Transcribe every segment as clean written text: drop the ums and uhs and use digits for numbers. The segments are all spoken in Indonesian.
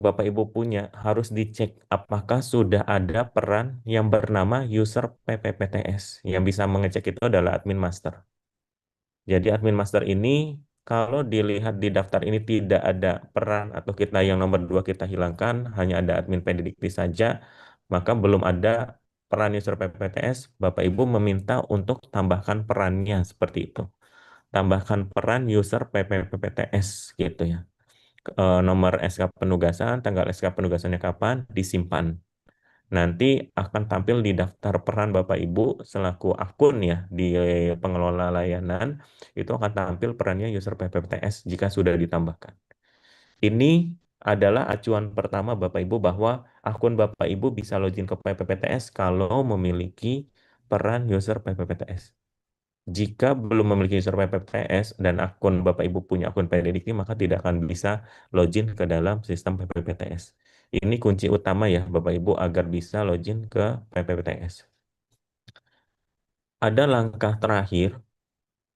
Bapak Ibu punya, harus dicek apakah sudah ada peran yang bernama user PPPTS. Yang bisa mengecek itu adalah admin master. Jadi admin master ini kalau dilihat di daftar ini tidak ada peran atau kita yang nomor 2 kita hilangkan, hanya ada admin PDDikti saja, maka belum ada peran user PPPTS, Bapak Ibu meminta untuk tambahkan perannya seperti itu. Tambahkan peran user PPPTS gitu ya. Nomor SK penugasan, tanggal SK penugasannya kapan, disimpan. Nanti akan tampil di daftar peran Bapak Ibu selaku akun ya di pengelola layanan, itu akan tampil perannya user PPPTS jika sudah ditambahkan. Ini adalah acuan pertama Bapak Ibu bahwa akun Bapak Ibu bisa login ke PPPTS kalau memiliki peran user PPPTS. Jika belum memiliki user PPPTS dan akun Bapak Ibu punya akun PDDikti, maka tidak akan bisa login ke dalam sistem PPPTS. Ini kunci utama ya Bapak Ibu agar bisa login ke PPPTS. Ada langkah terakhir,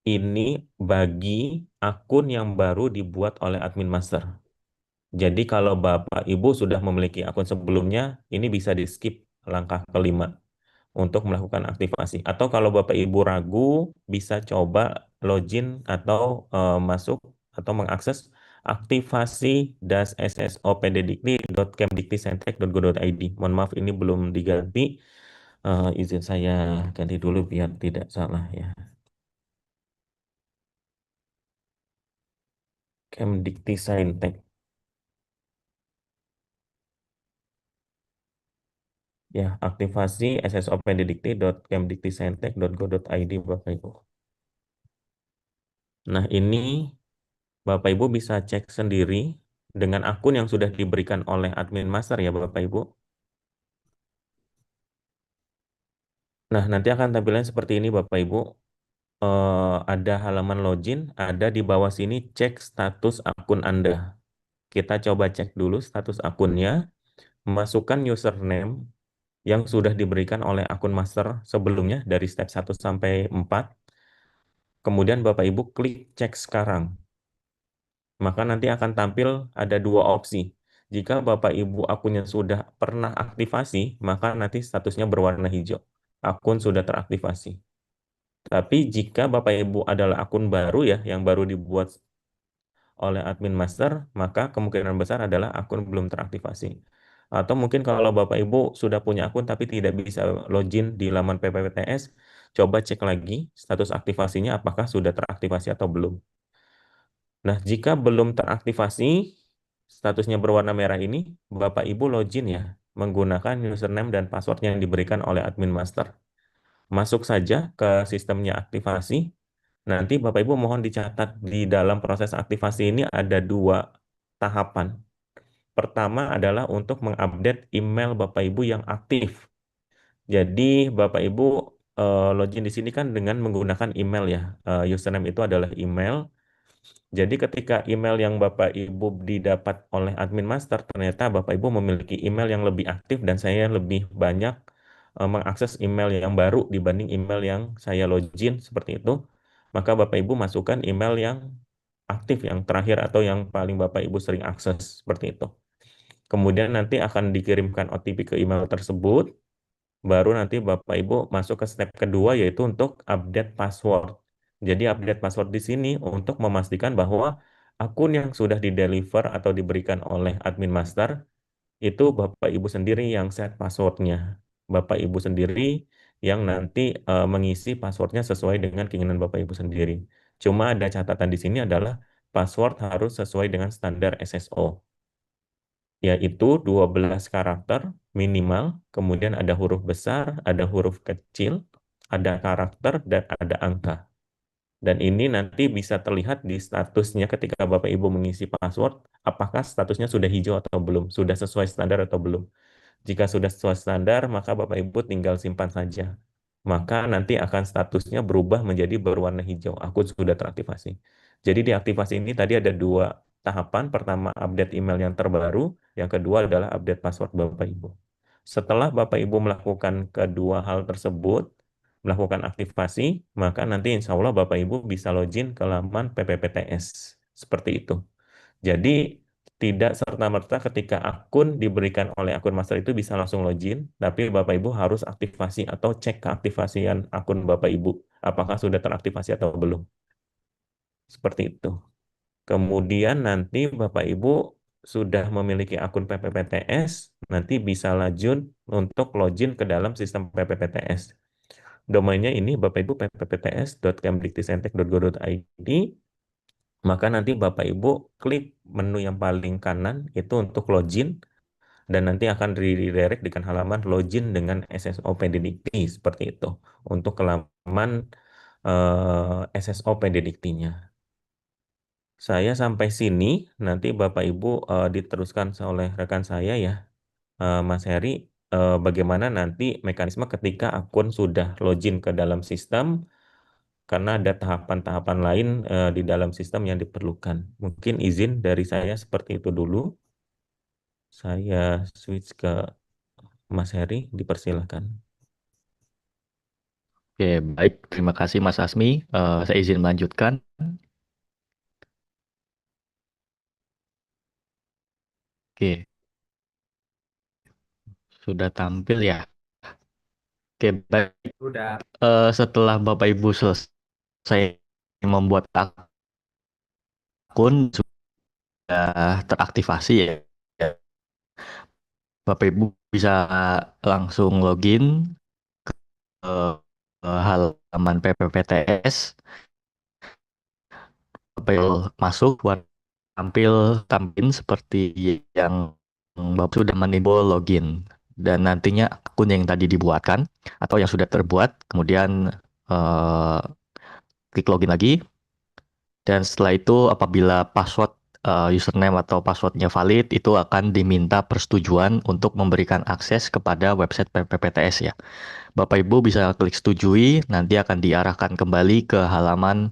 ini bagi akun yang baru dibuat oleh admin master. Jadi kalau Bapak Ibu sudah memiliki akun sebelumnya, ini bisa di skip langkah kelima untuk melakukan aktivasi. Atau kalau Bapak Ibu ragu, bisa coba login atau masuk atau mengakses aktivasi ssopddikti.kemdiktisentek.go.id. Mohon maaf ini belum diganti. Izin saya ganti dulu biar tidak salah ya. Kemdiktisentek. Ya, aktivasi ssopddikti.kemdiktisentek.go.id Bapak Ibu. Nah, ini Bapak Ibu bisa cek sendiri dengan akun yang sudah diberikan oleh admin master ya Bapak Ibu. Nah, nanti akan tampilan seperti ini Bapak Ibu. Ada halaman login, ada di bawah sini cek status akun Anda. Kita coba cek dulu status akunnya, masukkan username yang sudah diberikan oleh akun master sebelumnya dari step 1 sampai 4. Kemudian Bapak Ibu klik cek sekarang. Maka nanti akan tampil ada dua opsi. Jika Bapak Ibu akunnya sudah pernah aktivasi, maka nanti statusnya berwarna hijau. Akun sudah teraktivasi. Tapi jika Bapak Ibu adalah akun baru ya, yang baru dibuat oleh admin master, maka kemungkinan besar adalah akun belum teraktivasi. Atau mungkin kalau Bapak Ibu sudah punya akun tapi tidak bisa login di laman PPPTS, coba cek lagi status aktivasinya apakah sudah teraktivasi atau belum. Nah, jika belum teraktivasi, statusnya berwarna merah ini, Bapak Ibu login ya, menggunakan username dan password yang diberikan oleh admin master. Masuk saja ke sistemnya aktivasi. Nanti Bapak Ibu mohon dicatat di dalam proses aktivasi ini ada dua tahapan. Pertama adalah untuk mengupdate email Bapak Ibu yang aktif. Jadi Bapak Ibu login di sini kan dengan menggunakan email ya. Username itu adalah email. Jadi ketika email yang Bapak Ibu didapat oleh admin master, ternyata Bapak Ibu memiliki email yang lebih aktif dan saya lebih banyak mengakses email yang baru dibanding email yang saya login seperti itu. Maka Bapak Ibu masukkan email yang aktif, yang terakhir atau yang paling Bapak Ibu sering akses seperti itu. Kemudian nanti akan dikirimkan OTP ke email tersebut, baru nanti Bapak Ibu masuk ke step kedua yaitu untuk update password. Jadi update password di sini untuk memastikan bahwa akun yang sudah di-deliver atau diberikan oleh admin master itu Bapak Ibu sendiri yang set passwordnya. Bapak Ibu sendiri yang nanti mengisi passwordnya sesuai dengan keinginan Bapak Ibu sendiri. Cuma ada catatan di sini adalah password harus sesuai dengan standar SSO, yaitu 12 karakter minimal, kemudian ada huruf besar, ada huruf kecil, ada karakter, dan ada angka. Dan ini nanti bisa terlihat di statusnya ketika Bapak Ibu mengisi password, apakah statusnya sudah hijau atau belum, sudah sesuai standar atau belum. Jika sudah sesuai standar, maka Bapak Ibu tinggal simpan saja. Maka nanti akan statusnya berubah menjadi berwarna hijau. Akun sudah teraktivasi. Jadi di aktivasi ini tadi ada dua tahapan. Pertama, update email yang terbaru. Yang kedua adalah update password Bapak Ibu. Setelah Bapak Ibu melakukan kedua hal tersebut, melakukan aktivasi, maka nanti insya Allah Bapak Ibu bisa login ke laman PPPTS. Seperti itu. Jadi Tidak serta-merta ketika akun diberikan oleh akun master itu bisa langsung login, tapi Bapak Ibu harus aktivasi atau cek keaktifasian akun Bapak Ibu, apakah sudah teraktivasi atau belum. Seperti itu. Kemudian nanti Bapak Ibu sudah memiliki akun PPPTS, nanti bisa lanjut untuk login ke dalam sistem PPPTS. Domainnya ini Bapak Ibu pppts.kemdiktisentec.go.id. Maka nanti Bapak Ibu klik menu yang paling kanan itu untuk login dan nanti akan redirect dengan halaman login dengan SSO PDDikti seperti itu untuk halaman SSO PDDiktinya. Saya sampai sini, nanti Bapak Ibu diteruskan oleh rekan saya ya, Mas Heri, bagaimana nanti mekanisme ketika akun sudah login ke dalam sistem, karena ada tahapan-tahapan lain di dalam sistem yang diperlukan. Mungkin izin dari saya seperti itu dulu. Saya switch ke Mas Heri, dipersilakan. Oke, baik. Terima kasih Mas Asmi. Saya izin melanjutkan. Oke, sudah tampil ya. Oke, baik. Setelah Bapak Ibu selesai membuat akun, sudah teraktivasi ya. Bapak Ibu bisa langsung login ke halaman PPPTS. Bapak Ibu masuk, tampil seperti yang Bapak sudah menenable login. Dan nantinya akun yang tadi dibuatkan atau yang sudah terbuat, kemudian eh, klik login lagi. Dan setelah itu apabila password username atau passwordnya valid, itu akan diminta persetujuan untuk memberikan akses kepada website PPPTS ya. Bapak Ibu bisa klik setujui, nanti akan diarahkan kembali ke halaman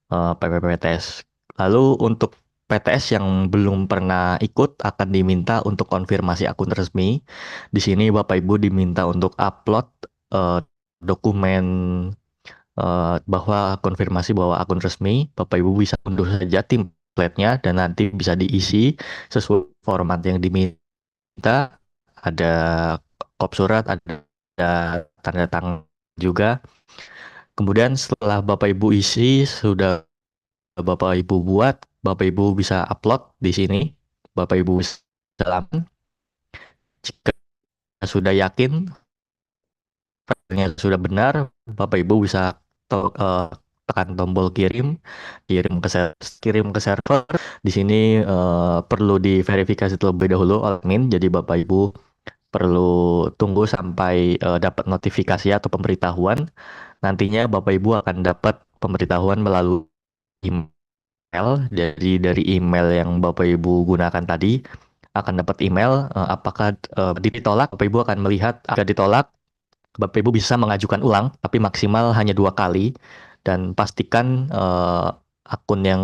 PPPTS. Lalu untuk PTS yang belum pernah ikut akan diminta untuk konfirmasi akun resmi. Di sini Bapak Ibu diminta untuk upload eh, dokumen bahwa konfirmasi bahwa akun resmi. Bapak Ibu bisa unduh saja template-nya dan nanti bisa diisi sesuai format yang diminta. Ada kop surat, ada tanda tangan juga. Kemudian setelah Bapak Ibu isi, sudah Bapak Ibu buat, Bapak Ibu bisa upload di sini. Bapak Ibu bisa lakukan. Jika sudah yakin filenya sudah benar, Bapak Ibu bisa tekan tombol kirim, kirim ke server. Di sini perlu diverifikasi terlebih dahulu oleh admin. Jadi Bapak Ibu perlu tunggu sampai dapat notifikasi atau pemberitahuan. Nantinya Bapak Ibu akan dapat pemberitahuan melalui email. Jadi dari email yang Bapak Ibu gunakan tadi akan dapat email apakah ditolak. Bapak Ibu akan melihat jika ditolak, Bapak Ibu bisa mengajukan ulang, tapi maksimal hanya 2 kali. Dan pastikan akun yang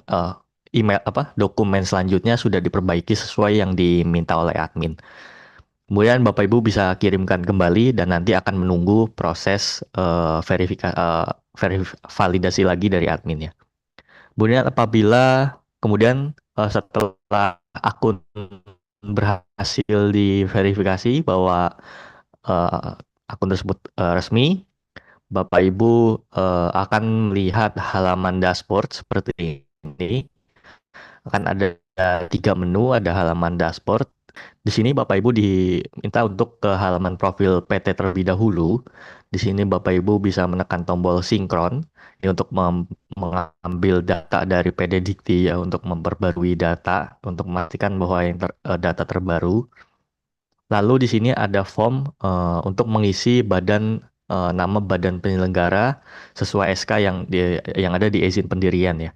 eh, email dokumen selanjutnya sudah diperbaiki sesuai yang diminta oleh admin. Kemudian Bapak Ibu bisa kirimkan kembali dan nanti akan menunggu proses validasi lagi dari admin ya. Kemudian setelah akun berhasil diverifikasi bahwa eh, akun tersebut resmi, Bapak Ibu akan melihat halaman dashboard seperti ini. Akan ada 3 menu, ada halaman dashboard. Di sini Bapak Ibu diminta untuk ke halaman profil PT terlebih dahulu. Di sini Bapak Ibu bisa menekan tombol sinkron ini untuk mengambil data dari PD Dikti ya, untuk memperbarui data untuk memastikan bahwa yang data terbaru. Lalu di sini ada form untuk mengisi nama badan penyelenggara sesuai SK yang ada di izin pendirian ya.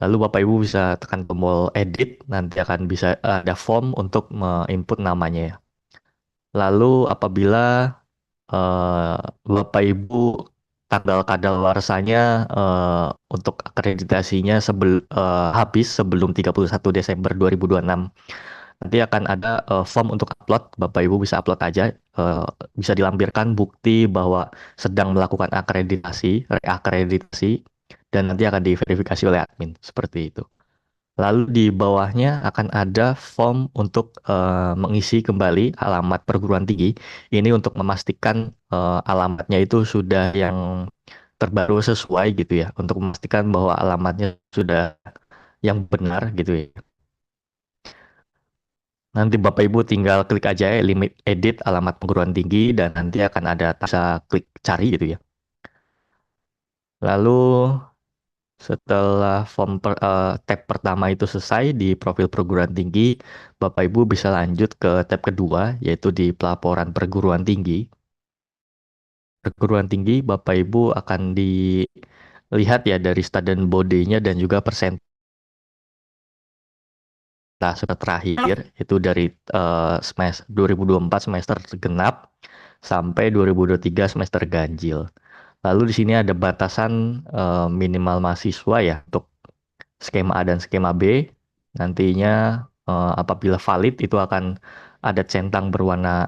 Lalu Bapak Ibu bisa tekan tombol edit, nanti akan bisa ada form untuk input namanya ya. Lalu apabila eh, Bapak Ibu tanggal kadaluarsanya untuk akreditasinya habis sebelum 31 Desember 2026. Nanti akan ada form untuk upload, Bapak Ibu bisa upload aja, eh, bisa dilampirkan bukti bahwa sedang melakukan reakreditasi, dan nanti akan diverifikasi oleh admin, seperti itu. Lalu di bawahnya akan ada form untuk mengisi kembali alamat perguruan tinggi. Ini untuk memastikan alamatnya itu sudah yang terbaru sesuai gitu ya, untuk memastikan bahwa alamatnya sudah yang benar gitu ya. Nanti Bapak Ibu tinggal klik aja ya, limit edit alamat perguruan tinggi dan nanti akan ada bisa klik cari gitu ya. Lalu setelah tab pertama itu selesai di profil perguruan tinggi, Bapak Ibu bisa lanjut ke tab kedua, yaitu di pelaporan perguruan tinggi. Perguruan tinggi, Bapak Ibu akan dilihat ya dari student body-nya dan juga persentase terakhir, itu dari semester 2024 semester genap sampai 2023 semester ganjil. Lalu di sini ada batasan minimal mahasiswa ya untuk skema A dan skema B. Nantinya apabila valid itu akan ada centang berwarna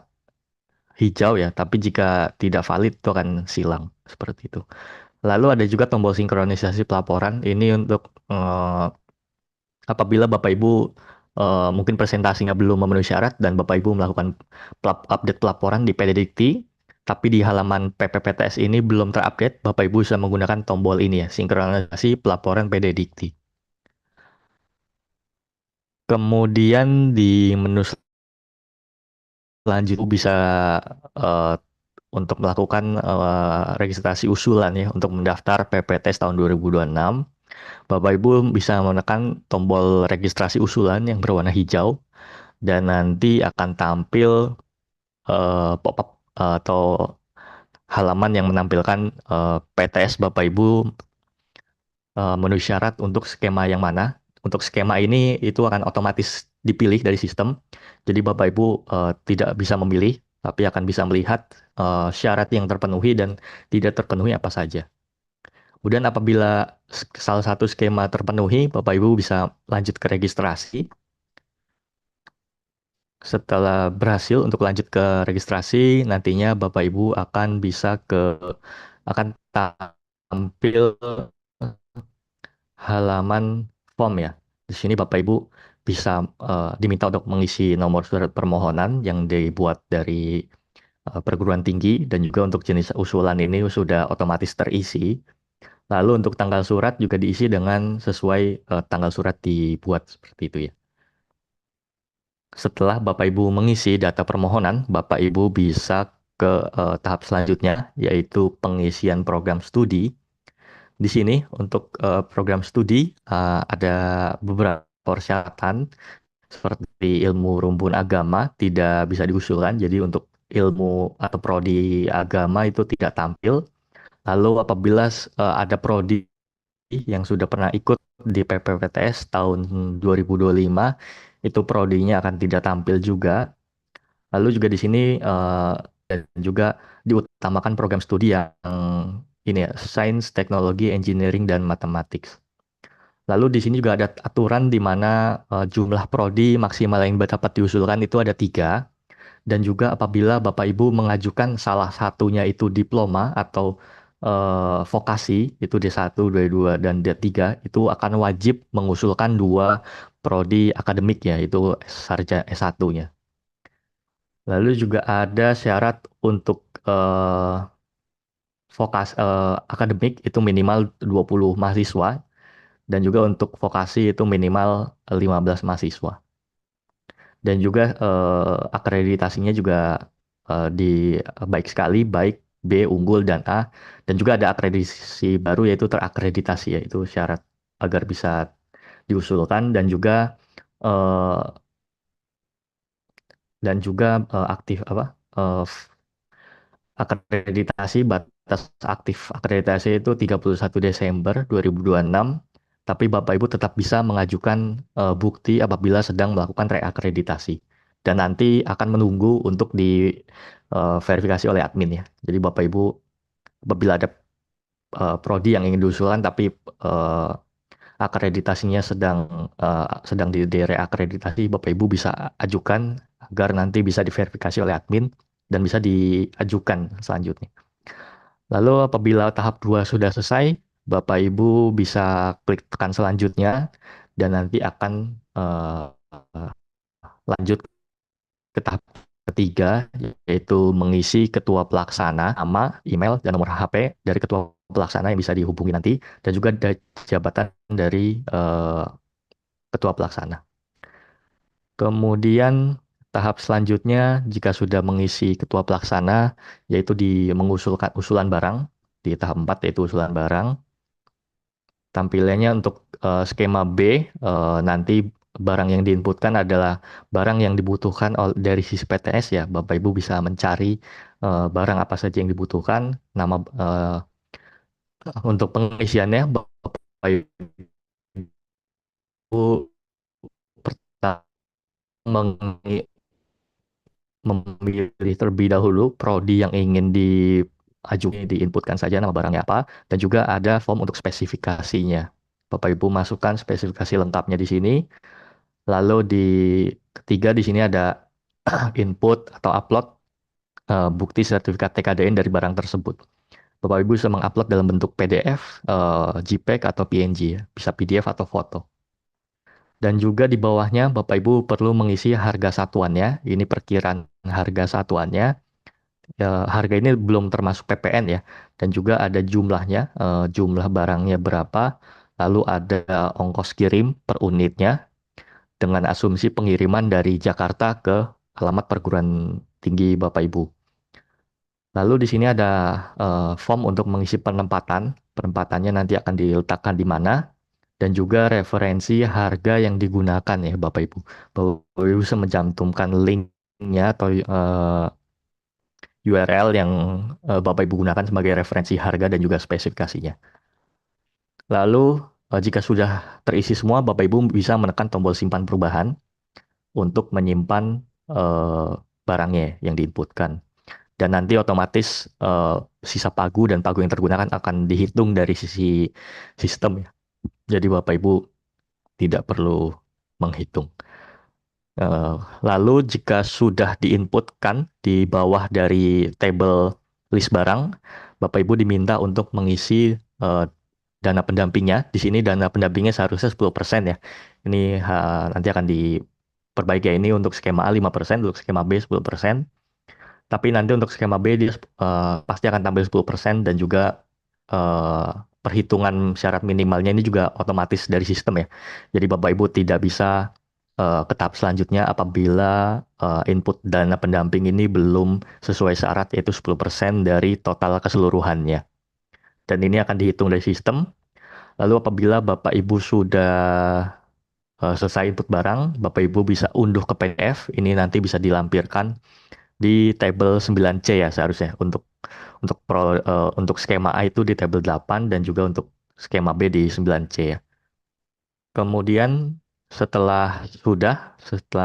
hijau ya, tapi jika tidak valid itu akan silang seperti itu. Lalu ada juga tombol sinkronisasi pelaporan. Ini untuk apabila Bapak Ibu mungkin presentasinya belum memenuhi syarat dan Bapak Ibu melakukan update pelaporan di PDDikti, tapi di halaman PPPTS ini belum terupdate, Bapak Ibu bisa menggunakan tombol ini ya, sinkronisasi pelaporan PDDikti. Kemudian di menu selanjutnya bisa eh, untuk melakukan registrasi usulan ya untuk mendaftar PPTS tahun 2026. Bapak Ibu bisa menekan tombol registrasi usulan yang berwarna hijau dan nanti akan tampil pop-up atau halaman yang menampilkan PTS Bapak Ibu memenuhi syarat untuk skema yang mana. Untuk skema ini itu akan otomatis dipilih dari sistem. Jadi Bapak Ibu tidak bisa memilih, tapi akan bisa melihat syarat yang terpenuhi dan tidak terpenuhi apa saja. Kemudian apabila salah satu skema terpenuhi, Bapak Ibu bisa lanjut ke registrasi. Setelah berhasil untuk lanjut ke registrasi, nantinya Bapak Ibu akan tampil halaman form ya. Di sini Bapak Ibu bisa diminta untuk mengisi nomor surat permohonan yang dibuat dari perguruan tinggi dan juga untuk jenis usulan ini sudah otomatis terisi. Lalu untuk tanggal surat juga diisi dengan sesuai tanggal surat dibuat seperti itu ya. Setelah Bapak Ibu mengisi data permohonan, Bapak Ibu bisa ke tahap selanjutnya yaitu pengisian program studi. Di sini untuk program studi ada beberapa persyaratan seperti ilmu rumpun agama tidak bisa diusulkan. Jadi untuk ilmu atau prodi agama itu tidak tampil. Lalu apabila ada prodi yang sudah pernah ikut di PPPTS tahun 2025, itu prodinya akan tidak tampil juga. Lalu juga di sini dan juga diutamakan program studi yang ini ya, Sains, Teknologi, Engineering, dan Matematik. Lalu di sini juga ada aturan di mana jumlah prodi maksimal yang dapat diusulkan itu ada 3. Dan juga apabila Bapak Ibu mengajukan salah satunya itu diploma atau vokasi, itu D1, D2, dan D3, itu akan wajib mengusulkan 2 prodi akademik ya, itu sarjana S1-nya. Lalu juga ada syarat untuk akademik itu minimal 20 mahasiswa dan juga untuk vokasi itu minimal 15 mahasiswa. Dan juga akreditasinya juga di baik sekali, baik B, unggul, dan A. Dan juga ada akreditasi baru yaitu terakreditasi, yaitu syarat agar bisa diusulkan eh, dan juga aktif apa akreditasi batas aktif akreditasi itu 31 Desember 2026, tapi Bapak Ibu tetap bisa mengajukan bukti apabila sedang melakukan reakreditasi. Dan nanti akan menunggu untuk diverifikasi oleh admin ya. Jadi Bapak Ibu apabila ada prodi yang ingin diusulkan tapi eh, akreditasinya sedang di reakreditasi, Bapak Ibu bisa ajukan agar nanti bisa diverifikasi oleh admin dan bisa diajukan selanjutnya. Lalu apabila tahap 2 sudah selesai, Bapak Ibu bisa klik tekan selanjutnya dan nanti akan lanjut ke tahap ketiga, yaitu mengisi ketua pelaksana, nama, email, dan nomor HP dari ketua pelaksana yang bisa dihubungi nanti, dan juga jabatan dari ketua pelaksana. Kemudian tahap selanjutnya, jika sudah mengisi ketua pelaksana, yaitu mengusulkan usulan barang, di tahap 4 yaitu usulan barang. Tampilannya untuk skema B, nanti barang yang diinputkan adalah barang yang dibutuhkan dari sisi PTS ya. Bapak Ibu bisa mencari barang apa saja yang dibutuhkan. Nama untuk pengisiannya Bapak Ibu pertama memilih terlebih dahulu prodi yang ingin diajukan, diinputkan saja nama barangnya apa, dan juga ada form untuk spesifikasinya. Bapak Ibu masukkan spesifikasi lengkapnya di sini. Lalu di ketiga di sini ada input atau upload bukti sertifikat TKDN dari barang tersebut. Bapak Ibu bisa mengupload dalam bentuk PDF, JPEG atau PNG ya, bisa PDF atau foto. Dan juga di bawahnya Bapak Ibu perlu mengisi harga satuannya. Ini perkiraan harga satuannya. Harga ini belum termasuk PPN ya. Dan juga ada jumlahnya, jumlah barangnya berapa. Lalu ada ongkos kirim per unitnya dengan asumsi pengiriman dari Jakarta ke alamat perguruan tinggi Bapak Ibu. Lalu di sini ada form untuk mengisi penempatan. Penempatannya nanti akan diletakkan di mana dan juga referensi harga yang digunakan ya Bapak Ibu. Bapak Ibu bisa mencantumkan linknya atau URL yang Bapak Ibu gunakan sebagai referensi harga dan juga spesifikasinya. Lalu jika sudah terisi semua, Bapak Ibu bisa menekan tombol simpan perubahan untuk menyimpan barangnya yang diinputkan. Dan nanti otomatis sisa pagu dan pagu yang tergunakan akan dihitung dari sisi sistem ya. Jadi Bapak Ibu tidak perlu menghitung. Lalu jika sudah diinputkan di bawah dari tabel list barang, Bapak Ibu diminta untuk mengisi dana pendampingnya. Di sini dana pendampingnya seharusnya 10% ya. Ini nanti akan diperbaiki ya. Ini untuk skema A 5%, untuk skema B 10%. Tapi nanti untuk skema B dia pasti akan tampil 10% dan juga perhitungan syarat minimalnya ini juga otomatis dari sistem ya. Jadi Bapak Ibu tidak bisa ke tahap selanjutnya apabila input dana pendamping ini belum sesuai syarat yaitu 10% dari total keseluruhannya. Dan ini akan dihitung dari sistem. Lalu apabila Bapak Ibu sudah selesai input barang, Bapak Ibu bisa unduh ke PDF. Ini nanti bisa dilampirkan di tabel 9C ya seharusnya untuk skema A itu di tabel 8 dan juga untuk skema B di 9C ya. Kemudian setelah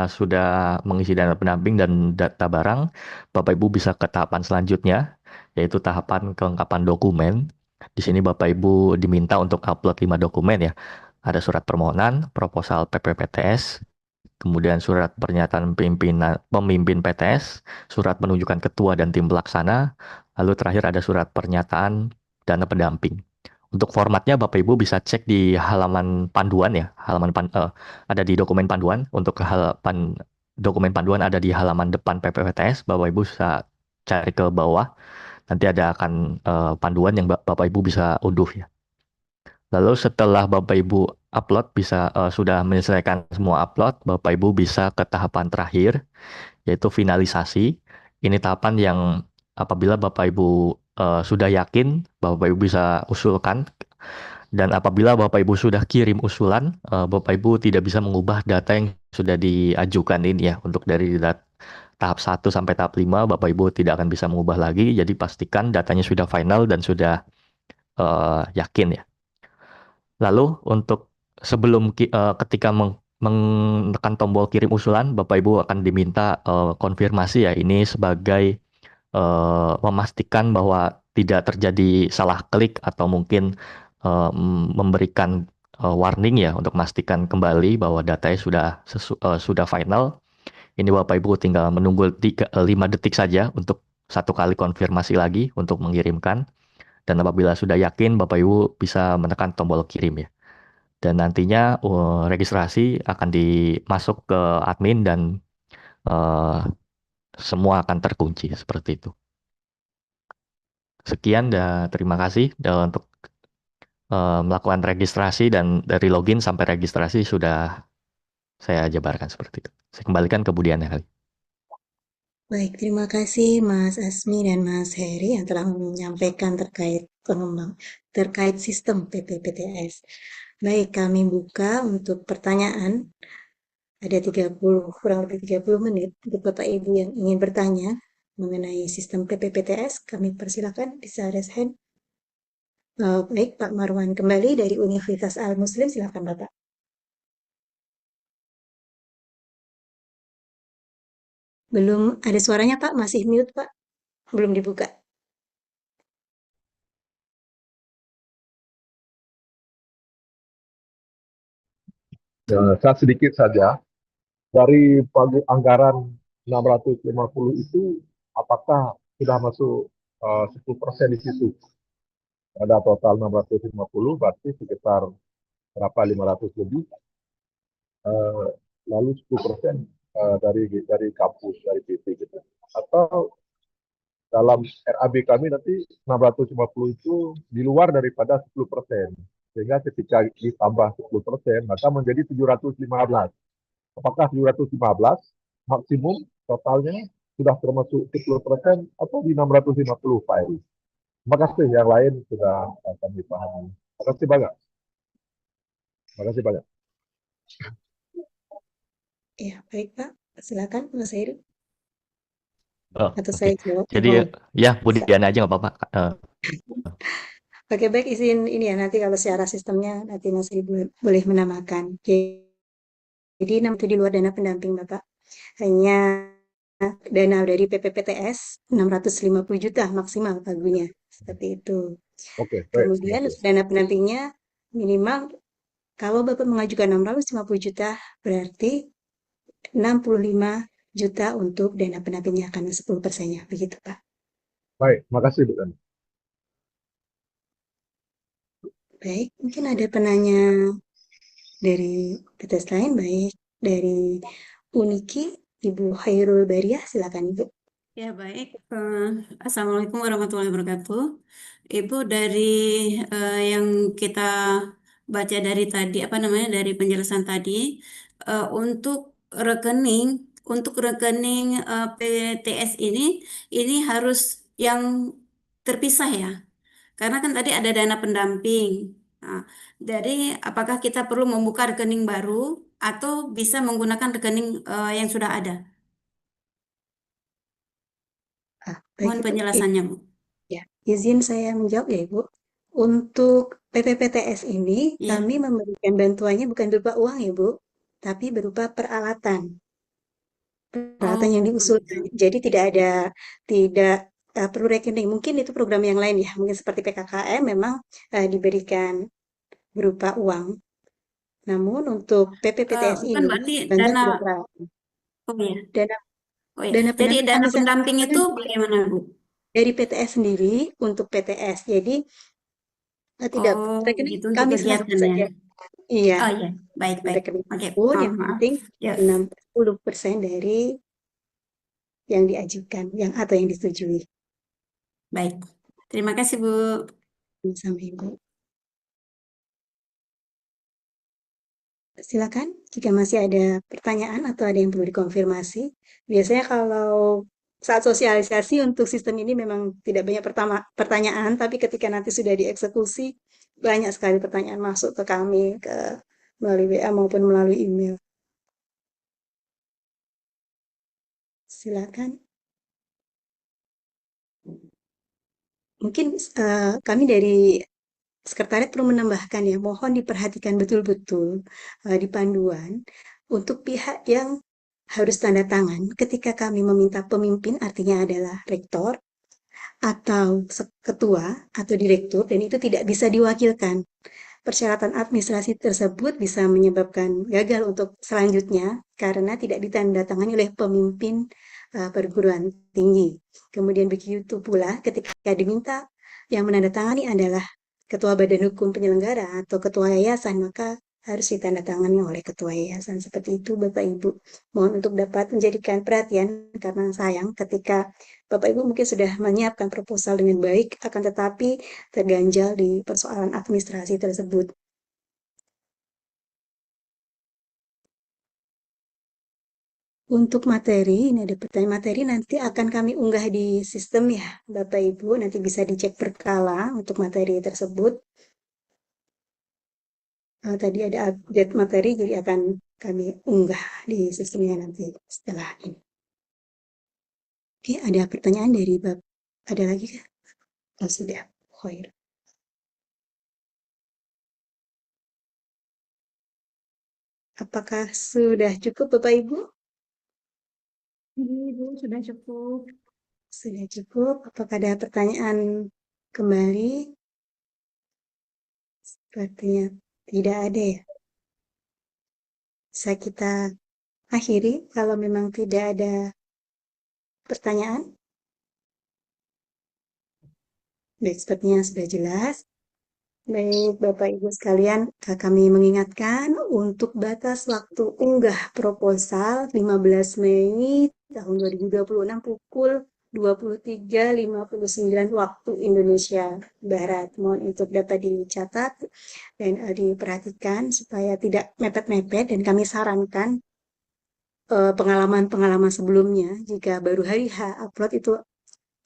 sudah mengisi dana pendamping dan data barang, Bapak Ibu bisa ke tahapan selanjutnya yaitu tahapan kelengkapan dokumen. Di sini Bapak Ibu diminta untuk upload 5 dokumen ya. Ada surat permohonan, proposal PPPTS, kemudian surat pernyataan pemimpin PTS, surat penunjukan ketua dan tim pelaksana, lalu terakhir ada surat pernyataan dana pendamping. Untuk formatnya Bapak Ibu bisa cek di halaman panduan ya, ada di dokumen panduan. Untuk dokumen panduan ada di halaman depan PPPTS, Bapak Ibu bisa cari ke bawah. Nanti ada akan panduan yang Bapak Ibu bisa unduh ya. Lalu setelah Bapak Ibu upload sudah menyelesaikan semua upload, Bapak Ibu bisa ke tahapan terakhir yaitu finalisasi. Ini tahapan yang apabila Bapak Ibu sudah yakin, Bapak Ibu bisa usulkan. Dan apabila Bapak Ibu sudah kirim usulan, Bapak Ibu tidak bisa mengubah data yang sudah diajukan ini ya. Untuk dari tahap 1 sampai tahap 5, Bapak Ibu tidak akan bisa mengubah lagi. Jadi pastikan datanya sudah final dan sudah yakin ya. Lalu untuk ketika menekan tombol kirim usulan, Bapak Ibu akan diminta konfirmasi ya. Ini sebagai memastikan bahwa tidak terjadi salah klik atau mungkin memberikan warning ya untuk memastikan kembali bahwa datanya sudah final. Ini Bapak Ibu tinggal menunggu 5 detik saja untuk satu kali konfirmasi lagi untuk mengirimkan. Dan apabila sudah yakin, Bapak Ibu bisa menekan tombol kirim ya. Dan nantinya registrasi akan dimasuk ke admin dan eh, semua akan terkunci seperti itu. Sekian dan terima kasih untuk melakukan registrasi dan dari login sampai registrasi sudah saya jabarkan seperti itu. Saya kembalikan ke Bu Diana kali. Baik, terima kasih Mas Asmi dan Mas Heri yang telah menyampaikan terkait sistem PPPTS. Baik, kami buka untuk pertanyaan. Ada 30, kurang lebih 30 menit untuk Bapak Ibu yang ingin bertanya mengenai sistem PPPTS. Kami persilakan bisa raise hand. Baik, Pak Marwan kembali dari Universitas Al Muslim, silakan Bapak. Belum ada suaranya Pak, masih mute Pak, belum dibuka. Ya, saya sedikit saja. Dari pagu anggaran 650 itu, apakah sudah masuk 10% di situ? Ada total 650, berarti sekitar berapa, 500 lebih. Lalu 10% dari kampus, dari PT gitu. Atau dalam RAB kami nanti 650 itu di luar daripada 10%. Sehingga ketika ditambah 10%, maka menjadi 715. Apakah 715 maksimum totalnya sudah termasuk 10% atau di 650 Pak Eri? Terima kasih, yang lain sudah kami pahami. Terima kasih banyak. Terima kasih banyak. Ya, baik Pak, silakan Mas Heri. Oh, Atau oke. saya jawab? Jadi Oh, ya Bu bisa. Diana aja nggak apa-apa. Oke, baik izin ini ya, nanti kalau secara sistemnya nanti Mas Heri boleh menambahkan. Jadi 6 itu di luar dana pendamping Bapak. Hanya dana dari PPPTS 650 juta maksimal pagunya. Seperti itu. Oke, baik. Terima Kemudian kasih. dana pendampingnya minimal kalau Bapak mengajukan 650 juta berarti 65 juta untuk dana pendampingnya karena 10%-nya. Begitu Pak. Baik, terima kasih Bu Dan. Baik, mungkin ada penanya dari PTS lain, baik dari Uniki, Ibu Khairul Bariah, silakan Ibu. Ya, baik. Assalamualaikum warahmatullahi wabarakatuh. Ibu, dari yang kita baca dari tadi, apa namanya, dari penjelasan tadi, untuk rekening, PTS ini harus yang terpisah ya. Karena kan tadi ada dana pendamping. Nah, jadi apakah kita perlu membuka rekening baru atau bisa menggunakan rekening yang sudah ada? Baik Mohon Ibu. penjelasannya, Bu. Ya, izin saya menjawab ya Ibu. Untuk PPPTS ini Iya. kami memberikan bantuannya bukan berupa uang ya Bu, tapi berupa peralatan. Peralatan Oh, yang gitu. diusulkan. Jadi tidak perlu rekening. Mungkin itu program yang lain ya. Mungkin seperti PKKM memang diberikan berupa uang. Namun untuk PPPTS Kan ini berarti bantuan dana, tidak peralatan. oh ya, Dana oh ya. dana Jadi pendamping dana kami pendamping salurkan itu bagaimana, Bu? dari PTS sendiri untuk PTS. Jadi tidak Oh, rekening gitu untuk kami serahkan kegiatannya. saja. Iya, Oh ya, baik baik. rekening Oke, pun maaf yang maaf. penting Ya, 60% dari yang diajukan yang atau yang disetujui. baik. Terima kasih, Bu. Sampai Ibu. Silakan jika masih ada pertanyaan atau ada yang perlu dikonfirmasi. Biasanya kalau saat sosialisasi untuk sistem ini memang tidak banyak pertanyaan, tapi ketika nanti sudah dieksekusi, banyak sekali pertanyaan masuk ke kami, melalui WA maupun melalui email. Silakan. Mungkin kami dari Sekretariat perlu menambahkan ya, mohon diperhatikan betul-betul di panduan untuk pihak yang harus tanda tangan ketika kami meminta pemimpin, artinya adalah rektor atau ketua atau direktur, dan itu tidak bisa diwakilkan. Persyaratan administrasi tersebut bisa menyebabkan gagal untuk selanjutnya karena tidak ditandatangani oleh pemimpin perguruan tinggi. Kemudian begitu pula ketika diminta yang menandatangani adalah ketua badan hukum penyelenggara atau ketua yayasan, maka harus ditandatangani oleh ketua yayasan. Seperti itu Bapak Ibu. Mohon untuk dapat menjadikan perhatian karena sayang ketika Bapak Ibu mungkin sudah menyiapkan proposal dengan baik, akan tetapi terganjal di persoalan administrasi tersebut. Untuk materi, ini ada pertanyaan materi nanti akan kami unggah di sistem ya, Bapak Ibu. Nanti bisa dicek berkala untuk materi tersebut. Tadi ada update materi, jadi akan kami unggah di sistemnya nanti setelah ini. Oke, ada pertanyaan dari Bapak. Ada lagi kah? Oh, sudah. Khair. Apakah sudah cukup Bapak Ibu? Ibu, sudah cukup. Sudah cukup. Apakah ada pertanyaan kembali? Sepertinya tidak ada ya. Bisa kita akhiri kalau memang tidak ada pertanyaan. Baik, sepertinya sudah jelas. Baik, Bapak Ibu sekalian, kami mengingatkan untuk batas waktu unggah proposal 15 Mei tahun 2026 pukul 23.59 waktu Indonesia Barat. Mohon untuk dapat dicatat dan diperhatikan supaya tidak mepet-mepet, dan kami sarankan pengalaman-pengalaman sebelumnya jika baru hari H upload itu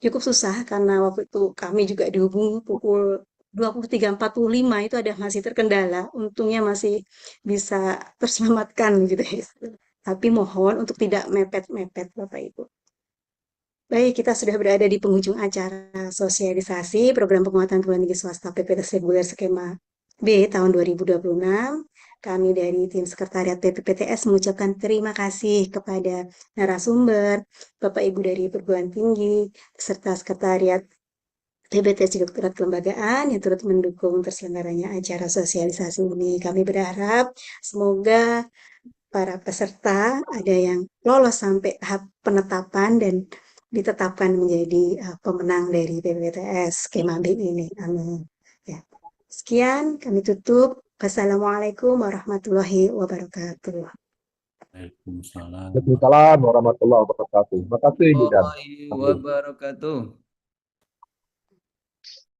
cukup susah karena waktu itu kami juga dihubungi pukul 23.45 itu ada masih terkendala. Untungnya masih bisa terselamatkan gitu ya. Tapi mohon untuk tidak mepet-mepet Bapak Ibu. Baik, kita sudah berada di penghujung acara sosialisasi program penguatan perguruan tinggi swasta PPTS reguler skema B tahun 2026. Kami dari tim sekretariat PPPTS mengucapkan terima kasih kepada narasumber, Bapak Ibu dari perguruan tinggi, serta sekretariat PPTS Direktorat Kelembagaan yang turut mendukung terselenggaranya acara sosialisasi ini. Kami berharap semoga para peserta ada yang lolos sampai tahap penetapan dan ditetapkan menjadi pemenang dari PPTS skema B ini. Amin. Ya. Sekian, kami tutup. Wassalamualaikum warahmatullahi wabarakatuh. Waalaikumsalam Waalaikumsalam warahmatullahi wabarakatuh. Terima kasih, Bu Dan. warahmatullahi wabarakatuh.